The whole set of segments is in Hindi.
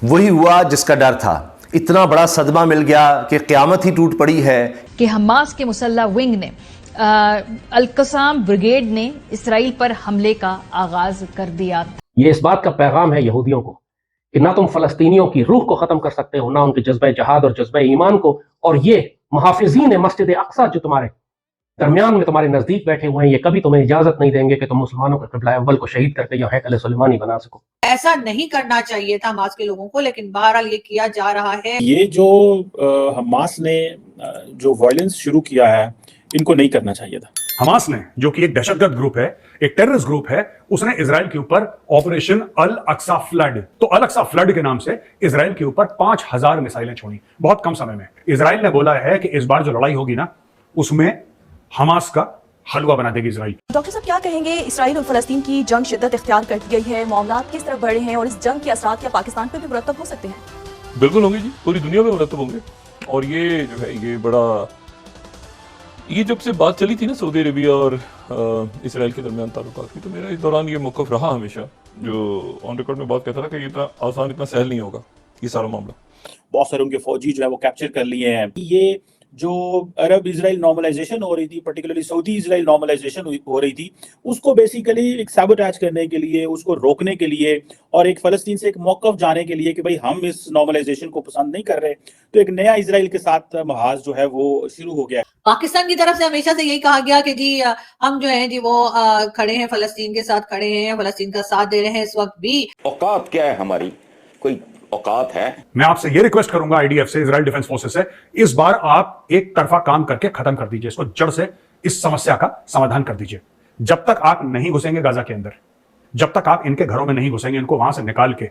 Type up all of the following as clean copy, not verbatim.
वही हुआ जिसका डर था। इतना बड़ा सदमा मिल गया कि क़यामत ही टूट पड़ी है कि हमास के मुसल्ला विंग ने अल-कसाम ब्रिगेड ने इसराइल पर हमले का आगाज कर दिया। ये इस बात का पैगाम है यहूदियों को कि ना तुम फलस्तीनियों की रूह को खत्म कर सकते हो, ना उनके जज्बे जहाद और जज्बे ईमान को। और ये मुहाफिजीन मस्जिद अक्सा जो तुम्हारे दरमियान में तुम्हारे नजदीक बैठे हुए हैं, ये कभी तुम्हें इजाजत नहीं देंगे कि तुम मुसलमानों के क़िबला अव्वल को शहीद करके यहाँ हैकल सुलेमानी बना सको। ऐसा नहीं करना चाहिए था हमास के लोगों को, लेकिन बहरहाल ये किया जा रहा है। ये जो हमास ने जो वायलेंस शुरू किया है, इनको नहीं करना चाहिए था। हमास ने, जो कि एक दहशतगर्द ग्रुप है, एक टेररिस्ट ग्रुप है, उसने इजराइल के ऊपर ऑपरेशन अल अक्सा फ्लड, तो अल अक्सा फ्लड के नाम से इजराइल के ऊपर 5000 मिसाइलें छोड़ी बहुत कम समय में। इजराइल ने बोला है कि इस बार जो लड़ाई होगी ना, उसमें हमास का हलवा बना देगी इजराइल। डॉक्टर साहब क्या कहेंगे, इसराइल और फलस्तीन की जंग शिद्दत इख्तियार कर गई है, मामला किस तरफ बढ़े हैं और इस जंग के असरात क्या पाकिस्तान पर भी मुरतब हो सकते हैं? बिल्कुल होंगे जी, पूरी दुनिया में मुरतब होंगे। और ये जो है ये जब से बात चली थी ना सऊदी अरेबिया और इसराइल के दरमियान ताल्लुकात की, तो मेरा इस दौरान ये मौक़िफ़ रहा हमेशा, जो ऑन रिकॉर्ड में बात कहता था कि ये इतना आसान, इतना सहल नहीं होगा ये सारा मामला। बहुत सारे उनके फौजी जो है वो कैप्चर कर लिए हैं। ये जो अरब इजराइल नॉर्मलाइजेशन हो रही थी, पर्टिकुलरली सऊदी इजराइल नॉर्मलाइजेशन हो रही थी, उसको बेसिकली एक सैबोटेज करने के लिए, उसको रोकने के लिए और एक फ़लस्तीन से एक मौक़िफ़ जाने के लिए कि भाई हम इस नॉर्मलाइजेशन को पसंद नहीं कर रहे, तो एक नया इजराइल के साथ महाज जो है वो शुरू हो गया। पाकिस्तान की तरफ से हमेशा से यही कहा गया कि जी हम जो है जी वो खड़े हैं, फलस्तीन के साथ खड़े हैं, फलस्तीन का साथ दे रहे हैं इस वक्त भी। औकात क्या है हमारी, कोई औकात है? मैं आपसे ये रिक्वेस्ट करूंगा आईडीएफ से, इजराइल डिफेंस फोर्सेस से, इस बार आप एक तरफा काम करके खत्म कर दीजिए इसको, जड़ से इस समस्या का समाधान कर दीजिए। जब तक आप नहीं घुसेंगे गाजा के अंदर, जब तक आप इनके घरों में नहीं घुसेंगे, इनको वहां से निकाल के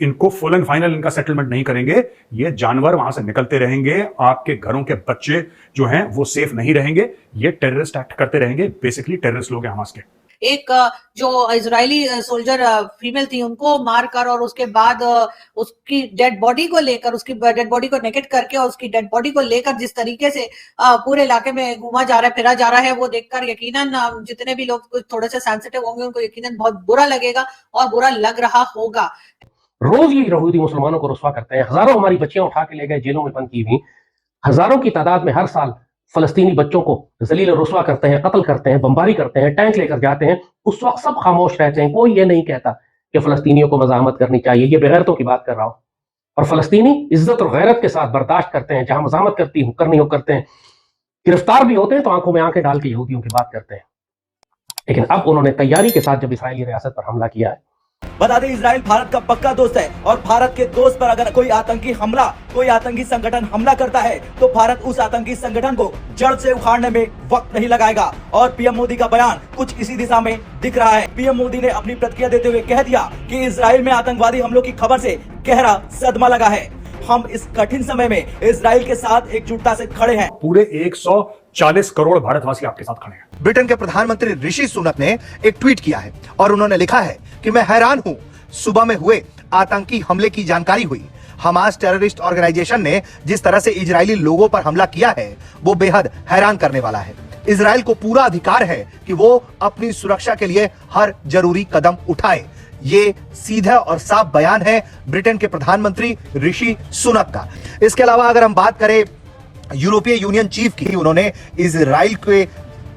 इनको फुल एंड फाइनल इनका सेटलमेंट नहीं करेंगे, ये जानवर वहां से निकलते रहेंगे, आपके घरों के बच्चे जो हैं वो सेफ नहीं रहेंगे, ये टेररिस्ट एक्ट करते रहेंगे। बेसिकली टेररिस्ट लोग हैं हमास के। एक जो इजरायली सोल्जर फीमेल थी, उनको मारकर और उसके बाद उसकी डेड बॉडी को लेकर, उसकी डेड बॉडी को नेकेट करके और उसकी डेड बॉडी को लेकर जिस तरीके से पूरे इलाके में घूमा जा रहा है, फिरा जा रहा है, वो देखकर यकीनन जितने भी लोग थोड़े से सेंसिटिव होंगे उनको यकीनन बहुत बुरा लगेगा और बुरा लग रहा होगा। रोज ये यहूदी मुसलमानों को रुस्वा करते हैं। हजारों हमारी बच्चियां उठा के ले गए, जेलों में बंद की हुई, हजारों की तादाद में हर साल फलस्तीनी बच्चों को जलील रुस्वा करते हैं, कत्ल करते हैं, बमबारी करते हैं, टैंक लेकर जाते हैं। उस वक्त सब खामोश रहते हैं, कोई ये नहीं कहता कि फलस्तीनियों को मज़ाहमत करनी चाहिए। ये बेगैरतों की बात कर रहा हूं। और फलस्तीनी इज्जत और गैरत के साथ बर्दाश्त करते हैं, जहां मज़ाहमत करनी हो करते हैं, गिरफ्तार भी होते हैं तो आंखों में आंखें डाल के यहूदियों की बात करते हैं। लेकिन अब उन्होंने तैयारी के साथ जब इसराइली रियासत पर हमला किया है। बता दें, इजराइल भारत का पक्का दोस्त है और भारत के दोस्त पर अगर कोई आतंकी संगठन हमला करता है तो भारत उस आतंकी संगठन को जड़ से उखाड़ने में वक्त नहीं लगाएगा। और पीएम मोदी का बयान कुछ इसी दिशा में दिख रहा है। पीएम मोदी ने अपनी प्रतिक्रिया देते हुए कह दिया कि इजराइल में आतंकवादी हमलों की खबर से गहरा सदमा लगा है। हम इस कठिन समय में इजराइल के साथ एकजुटता से खड़े हैं। पूरे 140 करोड़ भारतवासी आपके साथ खड़े हैं। ब्रिटेन के प्रधानमंत्री ऋषि सुनक ने एक ट्वीट किया है और उन्होंने लिखा है कि मैं हैरान हूं, सुबह में हुए आतंकी हमले की जानकारी हुई। हमास टेररिस्ट ऑर्गेनाइजेशन ने जिस तरह से इजरायली लोगों पर हमला किया है वो बेहद हैरान करने वाला है। इजराइल को पूरा अधिकार है कि वो अपनी सुरक्षा के लिए हर जरूरी कदम उठाए। ये सीधा और साफ बयान है ब्रिटेन के प्रधानमंत्री ऋषि सुनक का। इसके अलावा अगर हम बात करें यूरोपीय यूनियन चीफ की, उन्होंने इजराइल के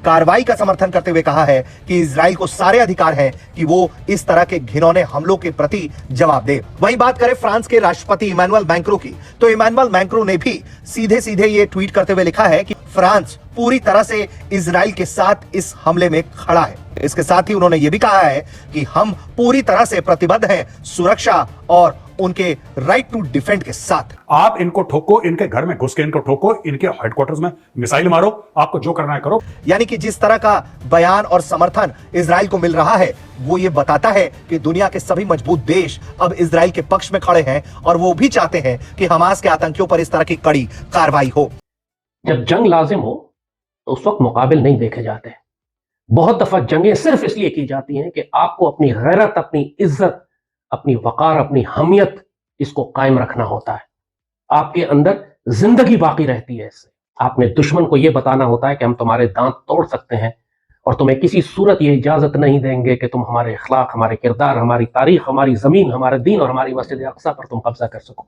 कार्रवाई का समर्थन करते हुए कहा है कि इजराइल को सारे अधिकार है कि वो इस तरह के घिनौने हमलों के प्रति जवाब दे। वहीं बात करें फ्रांस के राष्ट्रपति इमैनुअल मैक्रों की, तो इमैनुअल मैक्रों ने भी सीधे सीधे ये ट्वीट करते हुए लिखा है कि फ्रांस पूरी तरह से इजराइल के साथ इस हमले में खड़ा है। इसके साथ ही उन्होंने ये भी कहा है कि हम पूरी तरह से प्रतिबद्ध हैं सुरक्षा और उनके राइट टू डिफेंड के साथ। आप इनको ठोको, इनके घर में घुस के इनको ठोको, इनके हेडक्वार्टर्स में मिसाइल मारो, आपको जो करना है करो। यानी कि जिस तरह का बयान और समर्थन इजराइल को मिल रहा है वो ये बताता है कि दुनिया के सभी मजबूत देश अब इजराइल के पक्ष में खड़े हैं और वो भी चाहते हैं कि हमास के आतंकियों पर इस तरह की कड़ी कार्रवाई हो। जब जंग लाजिम हो तो उस वक्त मुकाबिल नहीं देखे जाते। बहुत दफा जंगें सिर्फ इसलिए की जाती हैं कि आपको अपनी गैरत, अपनी इज्जत, अपनी वकार, अपनी हमियत, इसको कायम रखना होता है। आपके अंदर जिंदगी बाकी रहती है इससे। आपने दुश्मन को यह बताना होता है कि हम तुम्हारे दांत तोड़ सकते हैं और तुम्हें किसी सूरत ये इजाजत नहीं देंगे कि तुम हमारे अखलाक, हमारे किरदार, हमारी तारीख, हमारी जमीन, हमारा दीन और हमारी मस्जिद अक्सा पर तुम कब्जा कर सको।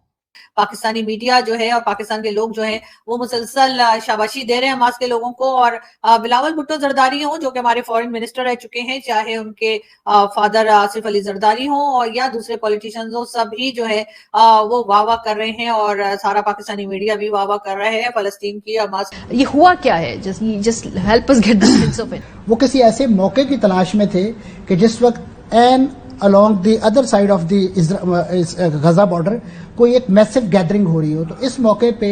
पाकिस्तानी मीडिया जो है और पाकिस्तान के लोग जो हैं वो मुसलसल शाबाशी दे रहे हैं हमास के लोगों को। और बिलावल भुट्टो जरदारी हो जो कि हमारे फॉरेन मिनिस्टर रह चुके हैं, चाहे उनके फादर आसिफ अली जरदारी हो और या दूसरे पॉलिटिशियंस हो, सभी जो है वो वाह वाह कर रहे हैं और सारा पाकिस्तानी मीडिया भी वाह वाह कर रहे हैं फलस्तीन की हमास। ये हुआ क्या है? Just help us get the sense of it. वो किसी ऐसे मौके की तलाश में थे कि जिस वक्त an along the other side of the Gaza border कोई एक मैसिव गैदरिंग हो रही हो। तो इस मौके पे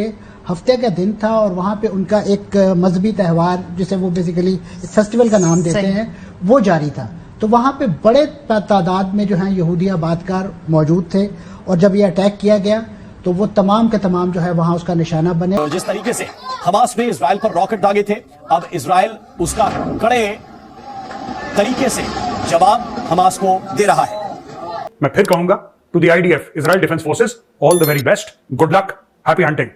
हफ्ते का दिन था और वहाँ पे उनका एक मजहबी त्यौहार जिसे वो बेसिकली फेस्टिवल का नाम देते हैं वो जारी था। तो वहाँ पे बड़े तादाद में जो है यहूदी आबादकार मौजूद थे और जब ये अटैक किया गया तो वो तमाम के तमाम जो है वहाँ उसका निशाना बने। और जिस तरीके से हमास ने इजराइल पर रॉकेट दागे थे, अब इजराइल उसका कड़े तरीके से जवाब हमास को दे रहा है। मैं फिर कहूंगा to the IDF, Israel defence forces, all the very best, good luck, happy hunting.